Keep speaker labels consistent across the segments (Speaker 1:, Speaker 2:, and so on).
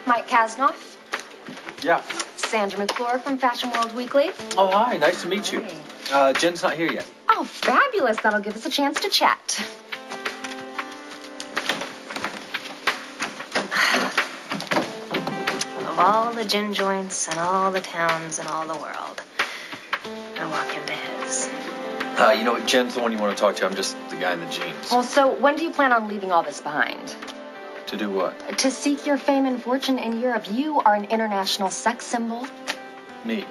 Speaker 1: Mike Kasnoff.
Speaker 2: Yeah.
Speaker 1: Sandra McClure from Fashion World Weekly.
Speaker 2: Oh, hi. Nice to meet you. Jen's not here yet.
Speaker 1: Oh, fabulous. That'll give us a chance to chat.
Speaker 3: Of all the gin joints and all the towns and all the world, I walk into his.
Speaker 2: You know what? Jen's the one you want to talk to. I'm just the guy in the jeans.
Speaker 1: Well, so when do you plan on leaving all this behind?
Speaker 2: To do what?
Speaker 1: To seek your fame and fortune in Europe. You are an international sex symbol.
Speaker 2: Me.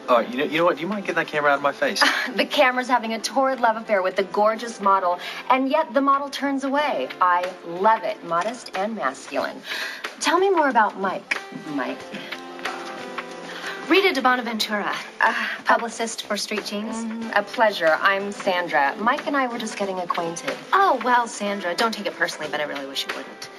Speaker 2: Oh, you know what? Do you mind getting that camera out of my face?
Speaker 1: The camera's having a torrid love affair with the gorgeous model, and yet the model turns away. I love it. Modest and masculine. Tell me more about Mike. Mike.
Speaker 3: Rita de Bonaventura, publicist for Street Jeans.
Speaker 1: A pleasure. I'm Sandra. Mike and I were just getting acquainted.
Speaker 3: Oh, well, Sandra, don't take it personally, but I really wish you wouldn't.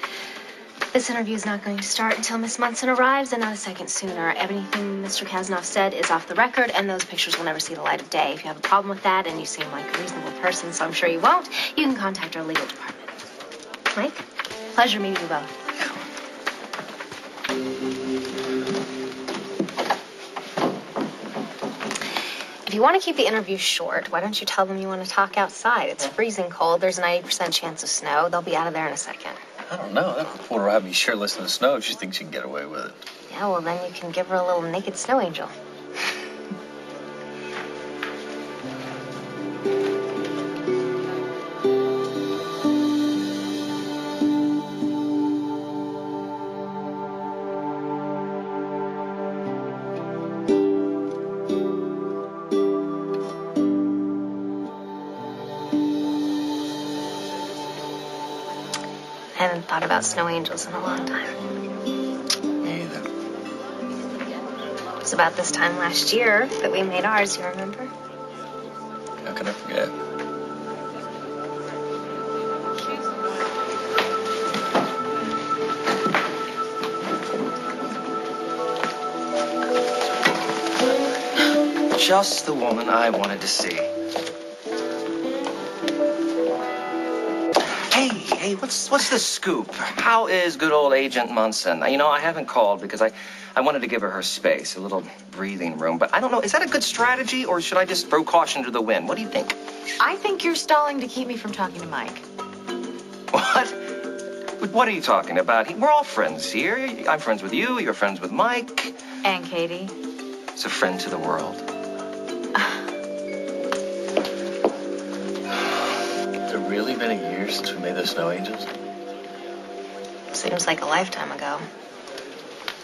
Speaker 3: This interview is not going to start until Miss Munson arrives, and not a second sooner. Everything Mr. Kasnoff said is off the record, and those pictures will never see the light of day. If you have a problem with that, and you seem like a reasonable person, so I'm sure you won't, you can contact our legal department. Mike, pleasure meeting you both. If you want to keep the interview short, why don't you tell them you want to talk outside? It's freezing cold. There's a 90% chance of snow. They'll be out of there in a second.
Speaker 2: I don't know. That reporter will have me shirtless in the snow if she thinks she can get away with it.
Speaker 3: Yeah, well, then you can give her a little naked snow angel. I haven't thought about snow angels in a long time.
Speaker 2: Me either.
Speaker 3: It was about this time last year that we made ours, you remember?
Speaker 2: How can I forget?
Speaker 4: Just the woman I wanted to see. Hey, what's the scoop? How is good old Agent Munson? You know, I haven't called because I wanted to give her space, a little breathing room. But I don't know, is that a good strategy, or should I just throw caution to the wind? What do you think?
Speaker 5: I think you're stalling to keep me from talking to Mike.
Speaker 4: What? What are you talking about? We're all friends here. I'm friends with you, you're friends with Mike.
Speaker 5: And Katie.
Speaker 4: It's a friend to the world.
Speaker 2: Has it really been a year since we made the snow angels?
Speaker 3: Seems like a lifetime ago.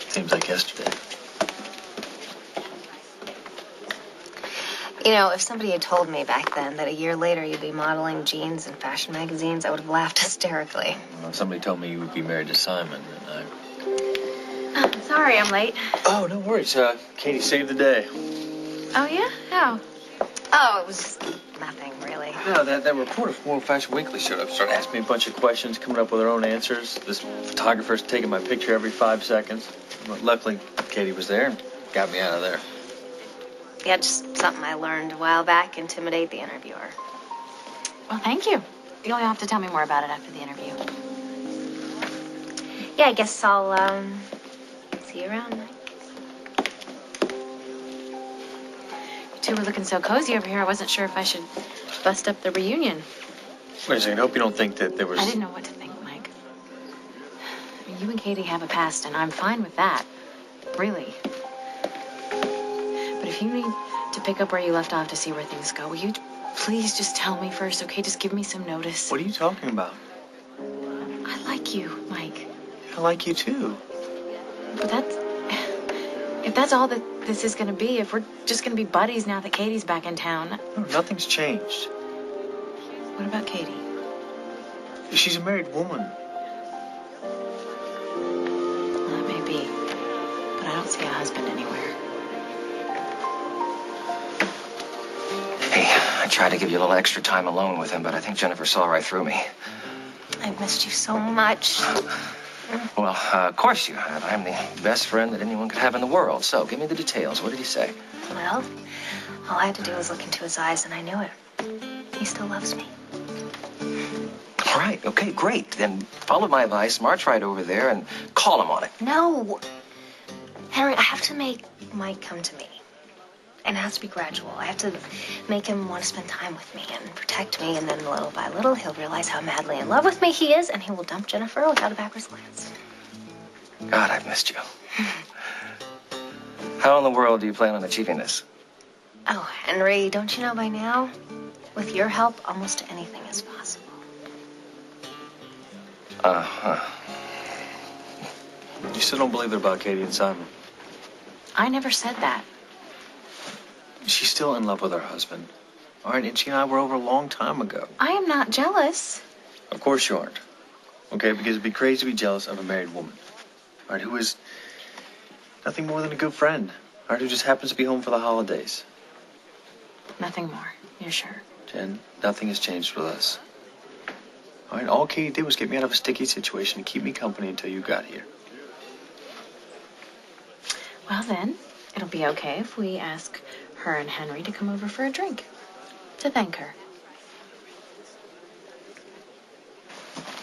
Speaker 2: Seems like yesterday.
Speaker 3: You know, if somebody had told me back then that a year later you'd be modeling jeans in fashion magazines, I would have laughed hysterically.
Speaker 2: Well, if somebody told me you would be married to Simon, then
Speaker 5: Sorry, I'm late.
Speaker 2: Oh, no worries. Katie saved the day.
Speaker 5: Oh, yeah? How?
Speaker 3: Oh, it was just nothing, really.
Speaker 2: No, that reporter from World Fashion Weekly showed up, started asking me a bunch of questions, coming up with her own answers. This photographer's taking my picture every 5 seconds. But luckily, Katie was there and got me out of there.
Speaker 3: Yeah, just something I learned a while back. Intimidate the interviewer.
Speaker 5: Well, thank you. You'll have to tell me more about it after the interview.
Speaker 3: Yeah, I guess I'll, see you around, Mike.
Speaker 5: You two were looking so cozy over here, I wasn't sure if I should bust up the reunion.
Speaker 2: Wait a second. I hope you don't think that there was...
Speaker 5: I didn't know what to think, Mike. I mean, you and Katie have a past, and I'm fine with that. Really. But if you need to pick up where you left off to see where things go, will you please just tell me first, okay? Just give me some notice.
Speaker 2: What are you talking about?
Speaker 5: I like you, Mike.
Speaker 2: I like you, too.
Speaker 5: But if that's all that this is going to be, if we're just going to be buddies now that Katie's back in town.
Speaker 2: No, nothing's changed.
Speaker 5: What about Katie?
Speaker 2: She's a married woman.
Speaker 5: Well, it may be, but I don't see a husband anywhere.
Speaker 4: Hey, I tried to give you a little extra time alone with him, but I think Jennifer saw right through me.
Speaker 3: I've missed you so much.
Speaker 4: Well, of course you have. I'm the best friend that anyone could have in the world. So, give me the details. What did he say?
Speaker 3: Well, all I had to do was look into his eyes, and I knew it. He still loves me.
Speaker 4: All right, okay, great. Then follow my advice, march right over there and call him on it.
Speaker 3: No. Henry, I have to make Mike come to me. And it has to be gradual. I have to make him want to spend time with me and protect me, and then little by little, he'll realize how madly in love with me he is, and he will dump Jennifer without a backwards glance.
Speaker 4: God, I've missed you. How in the world do you plan on achieving this?
Speaker 3: Oh, Henry, don't you know by now? With your help, almost anything is possible.
Speaker 4: Uh-huh.
Speaker 2: You still don't believe it about Katie and Simon?
Speaker 5: I never said that.
Speaker 2: She's still in love with her husband. All right, and she and I were over a long time ago.
Speaker 5: I am not jealous.
Speaker 2: Of course you aren't. Okay, because it'd be crazy to be jealous of a married woman. All right, who is nothing more than a good friend. All right, who just happens to be home for the holidays.
Speaker 5: Nothing more. You're sure?
Speaker 2: Jen, nothing has changed with us. All right, all Katie did was get me out of a sticky situation and keep me company until you got here.
Speaker 5: Well, then, it'll be okay if we ask her and Henry to come over for a drink. To thank her.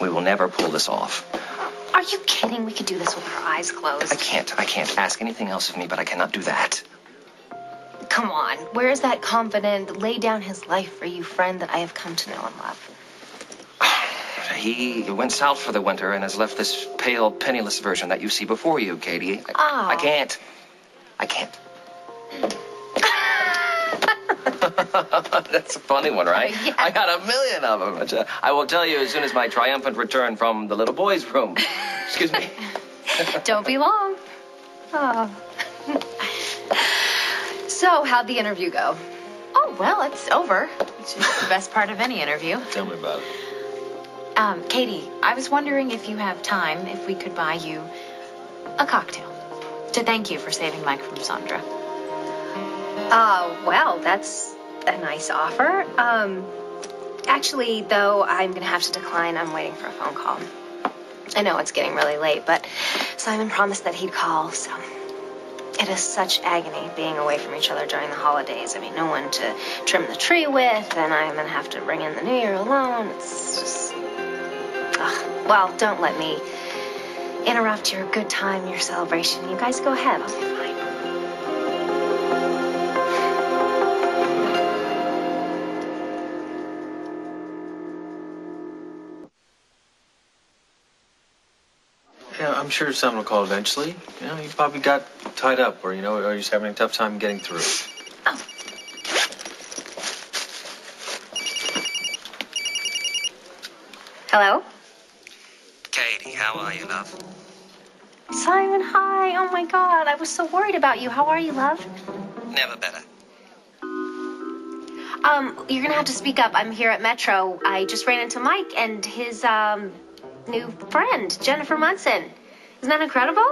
Speaker 4: We will never pull this off.
Speaker 3: Are you kidding? We could do this with our eyes closed.
Speaker 4: I can't ask anything else of me, but I cannot do that.
Speaker 3: Come on. Where's that confident, lay down his life for you friend that I have come to know and love?
Speaker 4: He went south for the winter and has left this pale, penniless version that you see before you, Katie. I can't. That's a funny one, right?
Speaker 3: Yeah.
Speaker 4: I got a million of them. Which, I will tell you as soon as my triumphant return from the little boy's room. Excuse me.
Speaker 3: Don't be long. Oh. So, how'd the interview go?
Speaker 5: Oh, well, it's over. Which is the best part of any interview.
Speaker 2: Tell me about it.
Speaker 5: Katie, I was wondering if you have time, if we could buy you a cocktail to thank you for saving Mike from Sandra.
Speaker 3: Well, that's a nice offer. Actually, though, I'm gonna have to decline. I'm waiting for a phone call. I know it's getting really late, but Simon promised that he'd call, so it is such agony being away from each other during the holidays. I mean, no one to trim the tree with, and I'm gonna have to bring in the New Year alone. It's just... Ugh. Well, don't let me interrupt your good time, your celebration. You guys go ahead. I'll be fine.
Speaker 2: Yeah, I'm sure Simon will call eventually. You know, he probably got tied up or, or he's having a tough time getting through.
Speaker 3: Oh. Hello?
Speaker 4: Katie, how are you, love?
Speaker 3: Simon, hi. Oh my God, I was so worried about you. How are you, love?
Speaker 4: Never better.
Speaker 3: You're gonna have to speak up. I'm here at Metro. I just ran into Mike and his, new friend, Jennifer Munson. Isn't that incredible?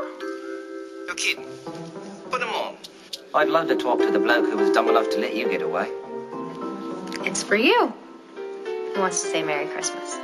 Speaker 4: You're kidding. Put him on. I'd love to talk to the bloke who was dumb enough to let you get away.
Speaker 3: It's for you. Who wants to say Merry Christmas?